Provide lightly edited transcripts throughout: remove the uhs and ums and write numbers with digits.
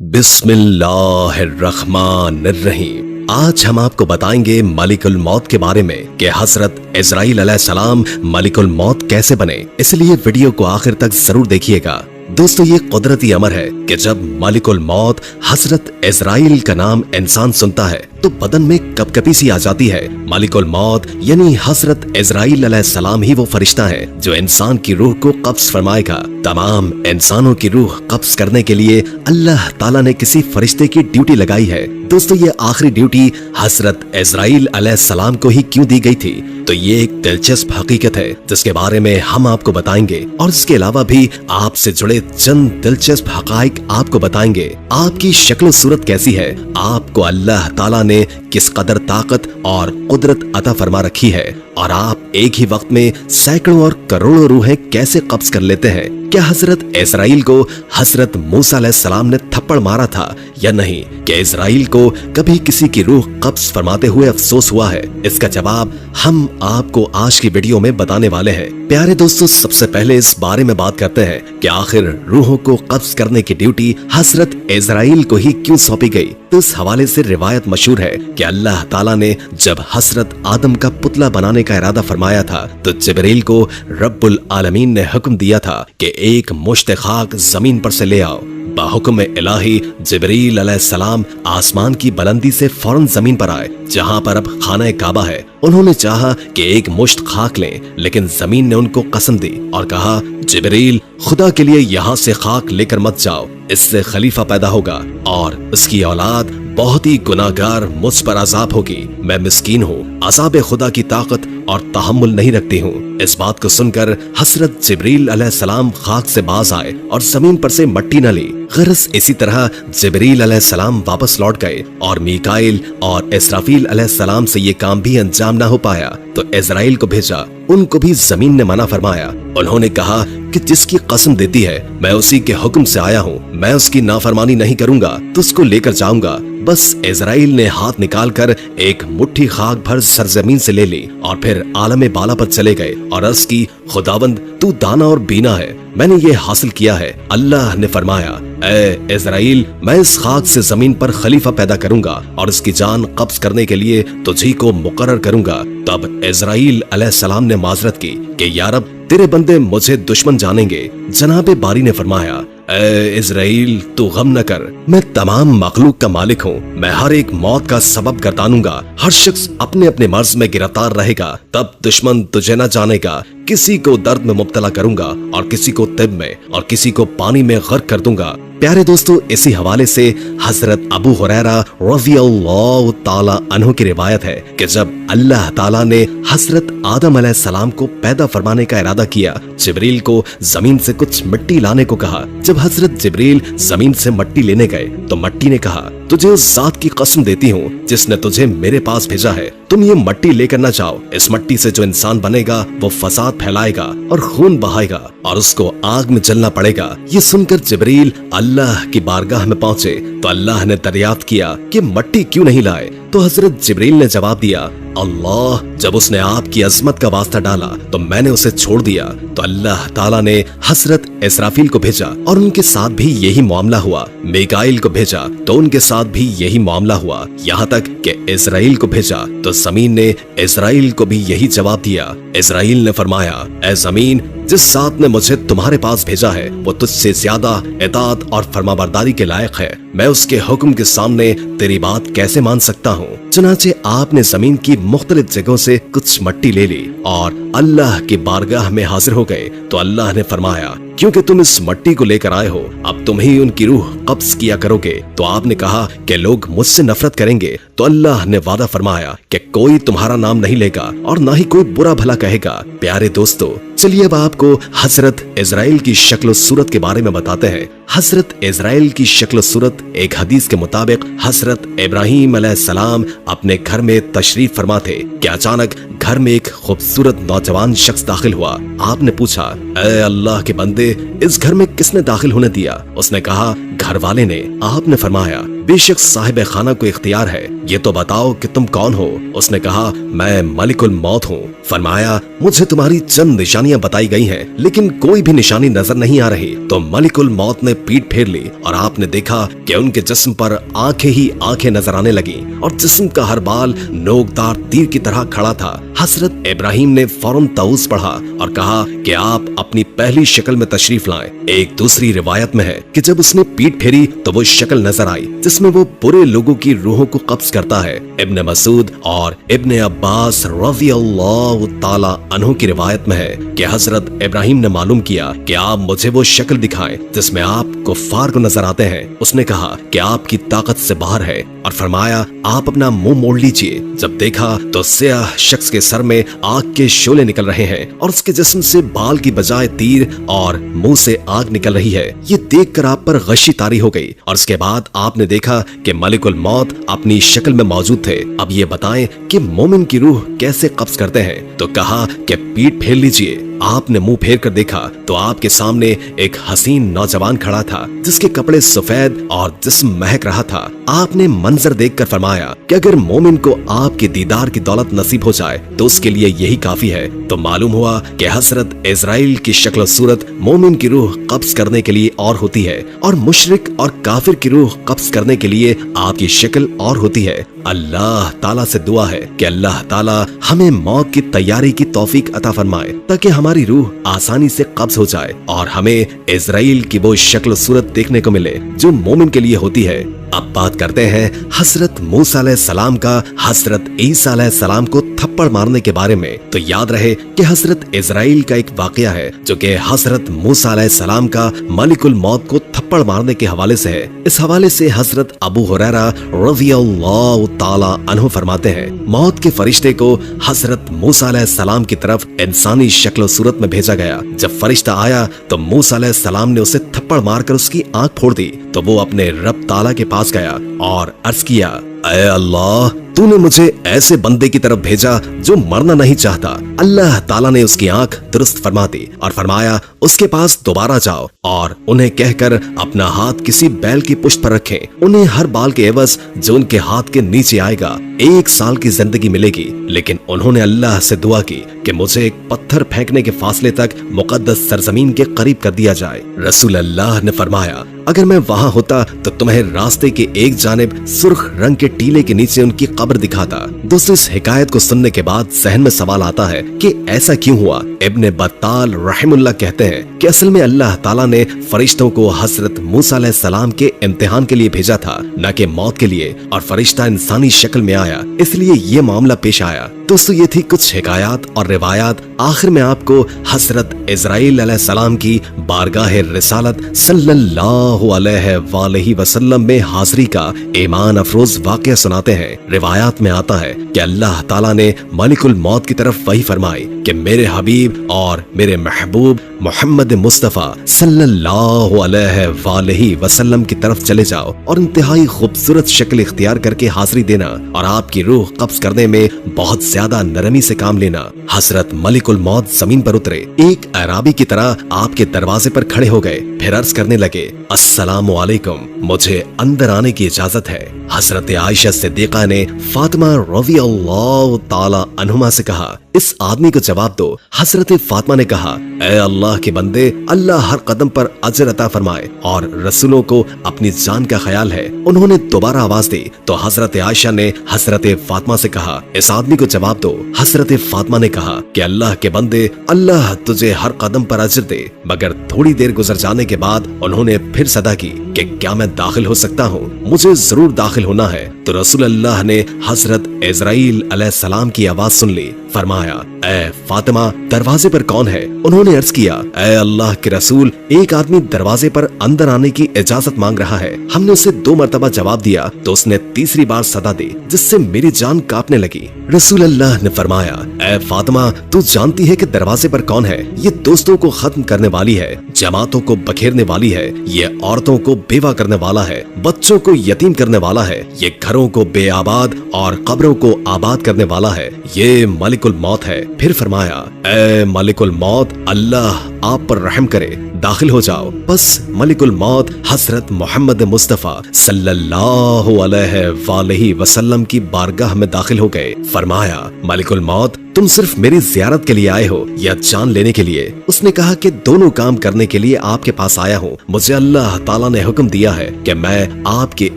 बिस्मिल्लाहिर्रहमानिर्रहीम। आज हम आपको बताएंगे मलिकुल मौत के बारे में कि हजरत इजराइल अलैहिस्सलाम मलिकुल मौत कैसे बने, इसलिए वीडियो को आखिर तक जरूर देखिएगा। दोस्तों, ये कुदरती अमर है कि जब मलिकुल मौत हजरत इजराइल का नाम इंसान सुनता है तो बदन में कपकपी सी आ जाती है। मलिकुल मौत यानी हजरत इजराइल अलैहिस्सलाम ही वो फरिश्ता है जो इंसान की रूह को कब्ज फरमाएगा। तमाम इंसानों की रूह कब्ज करने के लिए अल्लाह ताला ने किसी फरिश्ते की ड्यूटी लगाई है। दोस्तों, ये आखिरी ड्यूटी हजरत इजराइल अलैहिस्सलाम को ही क्यों दी गई थी, तो ये एक दिलचस्प हकीकत है जिसके बारे में हम आपको बताएंगे और इसके अलावा भी आपसे जुड़े चंद दिलचस्प हकाइक आपको बताएंगे। आपकी शक्ल सूरत कैसी है, आपको अल्लाह ताला ने किस कदर ताकत और कुदरत अता फरमा रखी है, और आप एक ही वक्त में सैकड़ों और करोड़ों रूहें कैसे कब्ज कर लेते हैं। क्या हजरत इजराइल को हजरत मूसा अलैहिस्सलाम ने थप्पड़ मारा था या नहीं? क्या इजराइल को कभी किसी की रूह कब्ज फरमाते हुए अफसोस हुआ है? इसका जवाब हम आपको आज की वीडियो में बताने वाले हैं। प्यारे दोस्तों, सबसे पहले इस बारे में बात करते हैं कि आखिर रूहों को कब्ज करने की ड्यूटी हजरत इजराइल को ही क्यों सौंपी गई। तो इस हवाले से रिवायत मशहूर है कि अल्लाह ताला ने जब हजरत आदम का पुतला बनाने का इरादा फरमाया था तो जिब्रील को रब्बुल आलमीन ने हुक्म दिया था कि एक मुश्त खाक जमीन पर से ले आओ। बाहुक्म इलाही जिब्रील अलैहिस्सलाम आसमान की बुलंदी से फौरन जमीन पर आए जहां पर अब खाना काबा है। उन्होंने चाहा कि एक मुश्त खाक लें, लेकिन जमीन ने उनको कसम दी और कहा, जिब्रील, खुदा के लिए यहाँ से खाक लेकर मत जाओ, इससे खलीफा पैदा होगा और उसकी औलाद बहुत ही गुनाहगार मुझ पर अजाब होगी। मैं मिस्कीन हूँ, अजाब खुदा की ताकत और तहम्मुल नहीं रखती हूँ। इस बात को सुनकर हजरत जिब्रील अलैहिस्सलाम खाक से बाज आए और जमीन पर से मट्टी न ली। गरज इसी तरह जिब्रील अलैहिस्सलाम वापस लौट गए और मीकाइल और इसराफील अलैहिस्सलाम से ये काम भी अंजाम न हो पाया तो इजराइल को भेजा। उनको भी जमीन ने मना फरमाया। उन्होंने कहा कि जिसकी कसम देती है मैं उसी के हुक्म से आया हूँ, मैं उसकी नाफरमानी नहीं करूंगा तो उसको लेकर जाऊंगा। बस इजराइल ने हाथ निकालकर एक मुट्ठी खाक भर सरजमीन से ले ली और फिर आलम बाला पर चले गए और अर्ज की, खुदावंद, तू दाना और बीना है, मैंने ये हासिल किया है। अल्लाह ने फरमाया, ए इजराइल, मैं इस खाक से जमीन पर खलीफा पैदा करूंगा और इसकी जान कब्ज करने के लिए तुझी को मुकर्रर करूंगा। तब इजराइल अलैहिस्सलाम ने माजरत की कि या रब, तेरे बंदे मुझे दुश्मन जानेंगे। जनाबे बारी ने फरमाया, ए इजराइल, तू गम न कर, मैं तमाम मखलूक का मालिक हूँ, मैं हर एक मौत का सबब गर्दानूंगा। हर शख्स अपने अपने मर्ज में गिरफ्तार रहेगा, तब दुश्मन तुझे न जानेगा। किसी को दर्द में मुब्तला करूंगा और किसी को तिब में और किसी को पानी में गर्क कर दूंगा। प्यारे दोस्तों, इसी हवाले से हजरत अबू हुरैरा रज़ियल्लाहु ताला अन्हु की रिवायत है कि जब अल्लाह ताला ने हजरत आदम अलैहिस्सलाम को पैदा फरमाने का इरादा किया, जिब्रील को जमीन से कुछ मिट्टी लाने को कहा। जब हजरत जिब्रील जमीन से मिट्टी लेने गए तो मिट्टी ने कहा, तुझे उस जात की कसम देती हूँ जिसने तुझे मेरे पास भेजा है, तुम ये मिट्टी लेकर न जाओ। इस मिट्टी से जो इंसान बनेगा वो फसाद फैलाएगा और खून बहाएगा और उसको आग में जलना पड़ेगा। ये सुनकर जिब्रील अल्लाह की बारगाह में पहुँचे तो अल्लाह ने दरियाफ्त किया कि मिट्टी क्यों नहीं लाए। तो हजरत जिब्रील ने जवाब दिया, अल्लाह, जब उसने आपकी अजमत का वास्ता डाला तो मैंने उसे छोड़ दिया। तो अल्लाह ताला ने हजरत इसराफील को भेजा और उनके साथ भी यही मामला हुआ। मीकाइल को भेजा तो उनके साथ भी यही मामला हुआ। यहाँ तक कि इजराइल को भेजा तो जमीन ने इजराइल को भी यही जवाब दिया। इजराइल ने फरमाया, ए जमीन, जिस जात ने मुझे तुम्हारे पास भेजा है वो तुझसे ज्यादा इताअत और फरमाबरदारी के लायक है। मैं उसके हुक्म के सामने तेरी बात कैसे मान सकता हूँ? चुनाचे आपने जमीन की मुख्तलिफ जगहों से कुछ मिट्टी ले ली और अल्लाह की बारगाह में हाजिर हो गए। तो अल्लाह ने फरमाया, क्योंकि तुम इस मिट्टी को लेकर आए हो, अब तुम ही उनकी रूह कब्ज किया करोगे। तो आपने कहा कि लोग मुझसे नफरत करेंगे। तो अल्लाह ने वादा फरमाया कि कोई तुम्हारा नाम नहीं लेगा और ना ही कोई बुरा भला कहेगा। प्यारे दोस्तों, चलिए अब आपको हजरत इजराइल की शक्ल सूरत के बारे में बताते हैं। हजरत इजराइल की शक्ल सूरत एक हदीस के मुताबिक हजरत इब्राहीम अलैहिस्सलाम अपने घर में तशरीफ फरमा थे कि अचानक घर में एक खूबसूरत नौजवान शख्स दाखिल हुआ। आपने पूछा, ऐ अल्लाह के बंदे, इस घर में किसने दाखिल होने दिया? उसने कहा, घर वाले ने। आपने फरमाया, बेशक साहिब खाना को इख्तियार है, ये तो बताओ कि तुम कौन हो? उसने कहा, मैं मलिकुल मौत हूँ। फरमाया, मुझे तुम्हारी चंद निशानियां बताई गई हैं, लेकिन कोई भी निशानी नजर नहीं आ रही। तो मलिकुल मौत ने पीठ फेर ली और आपने देखा कि उनके जिस्म पर आंखें ही आंखें नजर आने लगी और जिस्म का हर बाल नोकदार तीर की तरह खड़ा था। हजरत इब्राहिम ने फौरन ताउस पढ़ा और कहा कि आप अपनी पहली शक्ल में तशरीफ लाएं। एक दूसरी रिवायत में है कि जब उसने पीठ फेरी तो वो शक्ल नजर आई जिसमें वो बुरे लोगों की रूहों को कब्ज करता है। इब्न मसूद और इब्न अब्बास रज़ियल्लाहु ताला अन्हु की रिवायत में है कि हजरत इब्राहिम ने मालूम किया कि आप मुझे वो शक्ल दिखाएं जिसमें आप कुफ्फार को नजर आते हैं। उसने कहा कि आपकी ताकत से बाहर है और फरमाया, आप अपना मुंह मोड़ लीजिए। जब देखा तो स्याह शख्स के सर में आग के शोले निकल रहे हैं और उसके जिस्म से बाल की बजाय तीर और मुंह से आग निकल रही है। ये देखकर आप पर गशी तारी हो गई और इसके बाद आपने देखा कि मलिकुल मौत अपनी शक्ल में मौजूद थे। अब ये बताएं कि मोमिन की रूह कैसे कब्ज करते हैं? तो कहा कि पीठ फेर लीजिए। आपने मुंह फेर कर देखा तो आपके सामने एक हसीन नौजवान खड़ा था जिसके कपड़े सफेद और जिस्म महक रहा था। आपने मंजर देखकर फरमाया कि अगर मोमिन को आपके दीदार की दौलत नसीब हो जाए तो उसके लिए यही काफी है। तो मालूम हुआ कि हजरत इजराइल की शक्ल सूरत मोमिन की रूह कब्ज करने के लिए और होती है और मुशरिक और काफिर की रूह कब्ज करने के लिए आपकी शक्ल और होती है। अल्लाह ताला से दुआ है कि अल्लाह ताला हमें मौत की तैयारी की तौफीक अता फरमाए ताकि हमारी रूह आसानी से कब्ज हो जाए और हमें इजराइल की वो शक्ल सूरत देखने को मिले जो मोमिन के लिए होती है। अब बात करते हैं हजरत मूसा अलैहिस्सलाम का हजरत ईसा अलैहिस्सलाम को थप्पड़ मारने के बारे में। तो याद रहे कि हजरत इजराइल का एक वाकया है जो कि हजरत मूसा अलैहिस्सलाम का मलिकुल मौत को थप्पड़ मारने के हवाले से है। इस हवाले से हजरत अबू हुरैरा रज़ियल्लाहु ताला अन्हु फरमाते हैं, मौत के फरिश्ते को हजरत मूसा अलैहिस्सलाम की तरफ इंसानी शक्ल सूरत में भेजा गया। जब फरिश्ता आया तो मूसा अलैहिस्सलाम ने उसे थप्पड़ मारकर उसकी आंख फोड़ दी। तो वो अपने रब ताला के पास गया और अर्ज किया, ऐ अल्लाह, तूने मुझे ऐसे बंदे की तरफ भेजा जो मरना नहीं चाहता। अल्लाह ताला ने उसकी आंख दुरुस्त फरमा दी और फरमाया, उसके पास दोबारा जाओ और उन्हें कहकर अपना हाथ किसी बैल की पुश्त पर रखें। उन्हें हर बाल के एवज जो उनके हाथ के नीचे आएगा 1 साल की जिंदगी मिलेगी। लेकिन उन्होंने अल्लाह से दुआ की कि मुझे एक पत्थर फेंकने के फासले तक मुकद्दस सरजमीन के करीब कर दिया जाए। रसूल अल्लाह ने फरमाया, अगर मैं वहाँ होता तो तुम्हें रास्ते के एक जानिब सुर्ख रंग के टीले के नीचे उनकी कब्र दिखाता। दोस्तों, इस हिकायत को सुनने के बाद जहन में सवाल आता है कि ऐसा क्यों हुआ? इब्न बत्ताल रहमुल्लाह कहते हैं कि असल में अल्लाह ताला ने फरिश्तों को हजरत मूसा अलैहिस्सलाम के इम्तिहान के लिए भेजा था, न कि मौत के लिए, और फरिश्ता इंसानी शक्ल में आया, इसलिए ये मामला पेश आया। दोस्तों, ये थी कुछ हिकायात और रिवायात। आखिर में आपको हजरत इजराइल अलैहिस्सलाम की बारगाह रिसालत सल्लल्लाहु अलैहि वसल्लम में हाजिरी का ईमान अफरोज वाक़या सुनाते हैं। रिवायात में आता है कि अल्लाह ताला ने मलिकुल मौत की तरफ वही फरमाई कि मेरे हबीब और मेरे महबूब मोहम्मद मुस्तफ़ा सल्लल्लाहु अलैहि वसल्लम की तरफ चले जाओ और इंतहाई खूबसूरत शक्ल इख्तियार करके हाजिरी देना और आपकी रूह कब्ज करने में बहुत ज्यादा नरमी से काम लेना। हजरत मलिकुल मौत जमीन पर उतरे, एक अराबी की तरह आपके दरवाजे पर खड़े हो गए, फिर अर्ज करने लगे, अस्सलामु अलैकुम, मुझे अंदर आने की इजाजत है। हजरत आयशा सिद्दीक़ा ने फातिमा रज़ियल्लाहु ताला अन्हुमा से कहा, इस आदमी को जवाब दो। हजरत फातिमा ने कहा, ऐ अल्लाह के बंदे, अल्लाह हर कदम पर अजर अता फरमाए और रसूलों को अपनी जान का ख्याल है। उन्होंने दोबारा आवाज दी तो हजरत आयशा ने हजरत फातिमा से कहा, इस आदमी को जवाब दो। हजरत फातिमा ने कहा कि अल्लाह के बंदे, अल्लाह तुझे हर कदम पर अजर दे। मगर थोड़ी देर गुजर जाने के बाद उन्होंने फिर सदा की कि क्या मैं दाखिल हो सकता हूँ? मुझे जरूर दाखिल होना है। तो रसूल अल्लाह ने हजरत इजराइल अलैहिस्सलाम की आवाज सुन ली। फरमाया, ऐ फातिमा, दरवाजे पर कौन है? उन्होंने अर्ज किया, ऐ अल्लाह के रसूल, एक आदमी दरवाजे पर अंदर आने की इजाजत मांग रहा है। हमने उसे 2 मरतबा जवाब दिया तो उसने तीसरी बार सदा दी जिससे मेरी जान कांपने लगी। रसूल अल्लाह ने फरमाया, ऐ फातिमा, तू जानती है कि दरवाजे पर कौन है? ये दोस्तों को खत्म करने वाली है, जमातों को बखेरने वाली है, ये औरतों को बेवा करने वाला है, बच्चों को यतीम करने वाला है, ये घरों को बेआबाद और कब्रों को आबाद करने वाला है, ये मलिकुल मौत है। फिर फरमाया, ऐ मलिकुल मौत, अल्लाह आप पर रहम करे, दाखिल हो जाओ। बस मलिकुल मौत हजरत मोहम्मद मुस्तफा सल्लल्लाहु अलैहि वसल्लम की बारगाह में दाखिल हो गए। फरमाया, मलिकुल मौत, तुम सिर्फ मेरी जियारत के लिए आए हो या जान लेने के लिए? उसने कहा कि दोनों काम करने के लिए आपके पास आया हूँ। मुझे अल्लाह ताला ने हुक्म दिया है कि मैं आपकी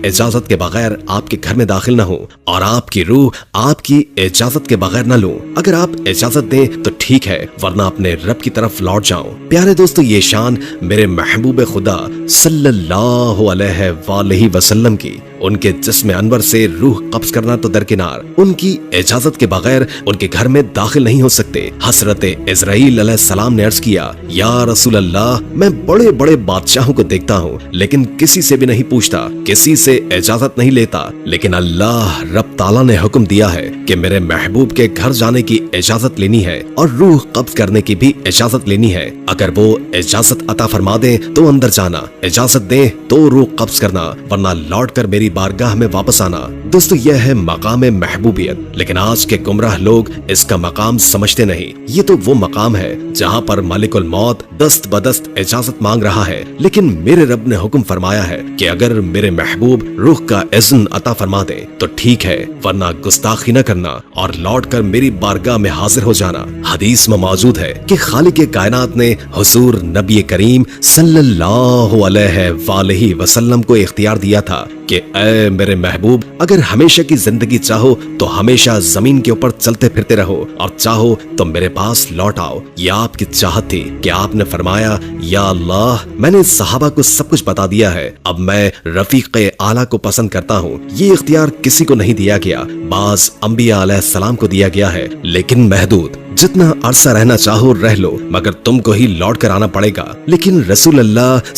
इजाजत के बगैर आपके घर में दाखिल न हूँ और आपकी रूह आपकी इजाजत के बगैर न लूं। अगर आप इजाजत दें तो ठीक है, वरना अपने रब की तरफ लौट जाऊं। प्यारे दोस्तों, ये शान मेरे महबूब खुदा सल्लल्लाहु अलैहि वसल्लम की। उनके जिस्म अनवर से रूह कब्ज करना तो दरकिनार, उनकी इजाजत के बगैर उनके घर में दाखिल नहीं हो सकते। हजरत इजराइल अलैहिस्सलाम ने अर्ज किया, या रसूल अल्लाह, मैं बड़े बड़े बादशाहों को देखता हूँ लेकिन किसी से भी नहीं पूछता, किसी से इजाजत नहीं लेता, लेकिन अल्लाह रब ताला ने हुक्म दिया है कि मेरे महबूब के घर जाने की इजाजत लेनी है और रूह कब्ज करने की भी इजाजत लेनी है। अगर वो इजाजत अता फरमा दे तो अंदर जाना, इजाजत दे तो रूह कब्ज करना, वरना लौट कर मेरी बारगाह में वापस आना। दोस्तों, यह है मकाम महबूबियत, लेकिन आज के गुमराह लोग इसका मकाम समझते नहीं। ये तो वो मकाम है जहाँ पर मालिकुल मौत दस्त बदस्त इजाजत मांग रहा है, लेकिन मेरे रब ने हुक्म फरमाया है कि अगर मेरे महबूब रूह का इज़्न अता फरमा दे तो ठीक है, वरना गुस्ताखी न करना और लौट कर मेरी बारगाह में हाजिर हो जाना। हदीस में मौजूद है कि खालिक कायनात ने हुजूर नबी करीम सल्लल्लाहु अलैहि वसल्लम को इख्तियार दिया था कि ऐ मेरे महबूब, अगर हमेशा की जिंदगी चाहो तो हमेशा जमीन के ऊपर चलते फिरते रहो और चाहो तो मेरे पास लौट आओ। ये आपकी चाहत थी कि आपने फरमाया, या अल्लाह, मैंने सहाबा को सब कुछ बता दिया है, अब मैं रफीक आला को पसंद करता हूँ। ये इख्तियार किसी को नहीं दिया गया, बाज अंबिया अलैहिस्सलाम को दिया गया है, लेकिन महदूद। जितना अरसा रहना चाहो रह लो, मगर तुमको ही लौट कर आना पड़ेगा। लेकिन रसूल अल्लाह